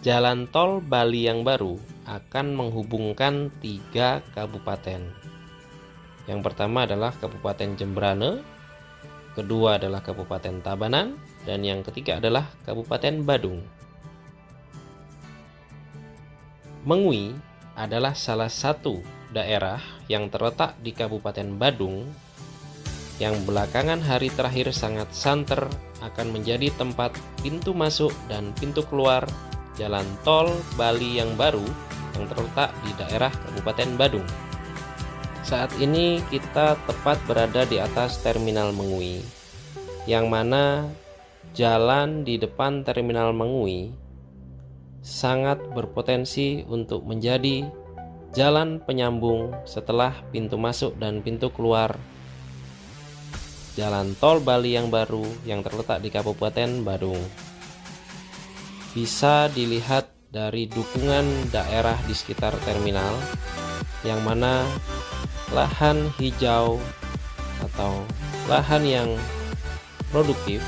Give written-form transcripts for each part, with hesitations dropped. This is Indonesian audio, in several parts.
Jalan tol Bali yang baru akan menghubungkan 3 kabupaten. Yang pertama adalah Kabupaten Jembrane, kedua adalah Kabupaten Tabanan, dan yang ketiga adalah Kabupaten Badung. Mengui adalah salah satu daerah yang terletak di Kabupaten Badung yang belakangan hari terakhir sangat santer akan menjadi tempat pintu masuk dan pintu keluar jalan tol Bali yang baru yang terletak di daerah Kabupaten Badung. Saat ini kita tepat berada di atas Terminal Mengui, yang mana jalan di depan Terminal Mengui sangat berpotensi untuk menjadi jalan penyambung setelah pintu masuk dan pintu keluar jalan tol Bali yang baru yang terletak di Kabupaten Badung. Bisa dilihat dari dukungan daerah di sekitar terminal, yang mana lahan hijau atau lahan yang produktif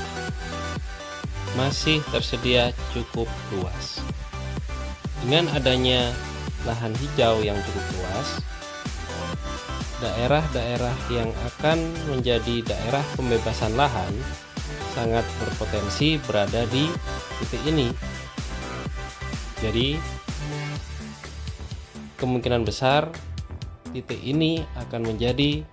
masih tersedia cukup luas. Dengan adanya lahan hijau yang cukup luas, daerah-daerah yang akan menjadi daerah pembebasan lahan sangat berpotensi berada di titik ini. Jadi kemungkinan besar titik ini akan menjadi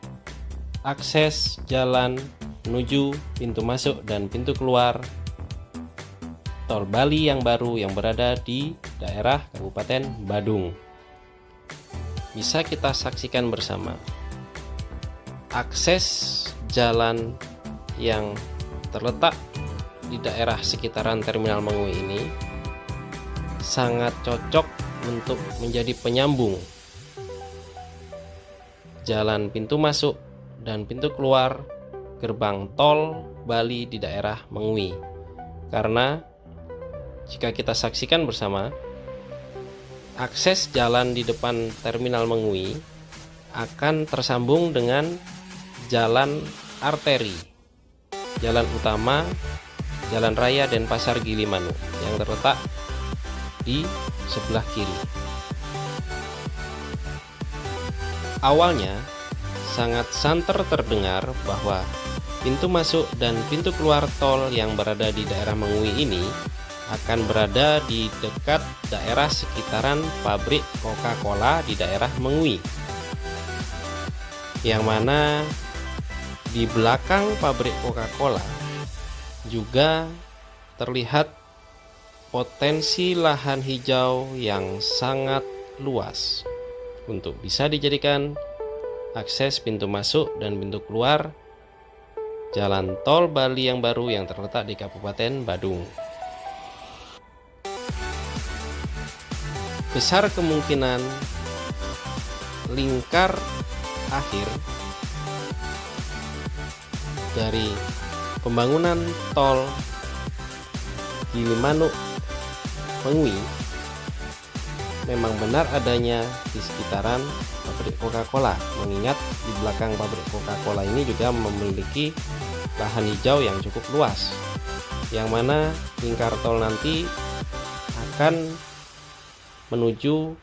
akses jalan menuju pintu masuk dan pintu keluar tol Bali yang baru yang berada di daerah Kabupaten Badung. Bisa kita saksikan bersama. Akses jalan yang terletak di daerah sekitaran Terminal Mengui ini sangat cocok untuk menjadi penyambung jalan pintu masuk dan pintu keluar gerbang tol Bali di daerah Mengui. Karena jika kita saksikan bersama, akses jalan di depan Terminal Mengui akan tersambung dengan jalan arteri, jalan utama, jalan raya Denpasar Gilimanuk yang terletak di sebelah kiri. Awalnya sangat santer terdengar bahwa pintu masuk dan pintu keluar tol yang berada di daerah Mengui ini akan berada di dekat daerah sekitaran pabrik Coca-Cola di daerah Mengui, yang mana di belakang pabrik Coca-Cola juga terlihat potensi lahan hijau yang sangat luas untuk bisa dijadikan akses pintu masuk dan pintu keluar jalan tol Bali yang baru yang terletak di Kabupaten Badung. Besar kemungkinan lingkar akhir dari pembangunan tol Gilimanuk Mengui memang benar adanya di sekitaran pabrik Coca-Cola, mengingat di belakang pabrik Coca-Cola ini juga memiliki lahan hijau yang cukup luas, yang mana lingkar tol nanti akan menuju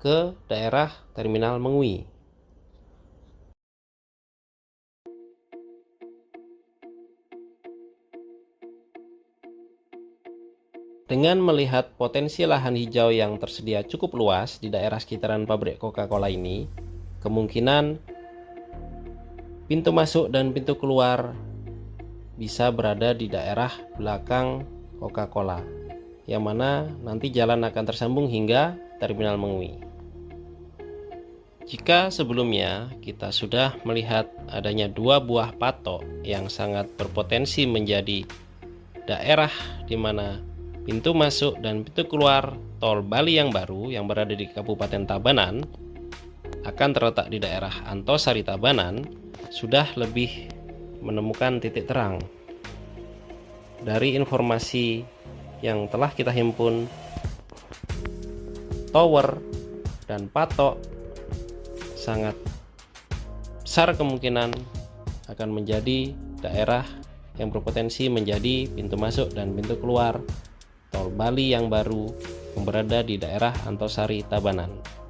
ke daerah Terminal Mengui. Dengan melihat potensi lahan hijau yang tersedia cukup luas di daerah sekitaran pabrik Coca-Cola ini, kemungkinan pintu masuk dan pintu keluar bisa berada di daerah belakang Coca-Cola, yang mana nanti jalan akan tersambung hingga Terminal Mengui. Jika sebelumnya kita sudah melihat adanya 2 buah patok yang sangat berpotensi menjadi daerah di mana pintu masuk dan pintu keluar tol Bali yang baru yang berada di Kabupaten Tabanan akan terletak di daerah Antosari Tabanan, sudah lebih menemukan titik terang dari informasi yang telah kita himpun. Tower dan patok sangat besar kemungkinan akan menjadi daerah yang berpotensi menjadi pintu masuk dan pintu keluar tol Bali yang baru yang berada di daerah Antasari Tabanan.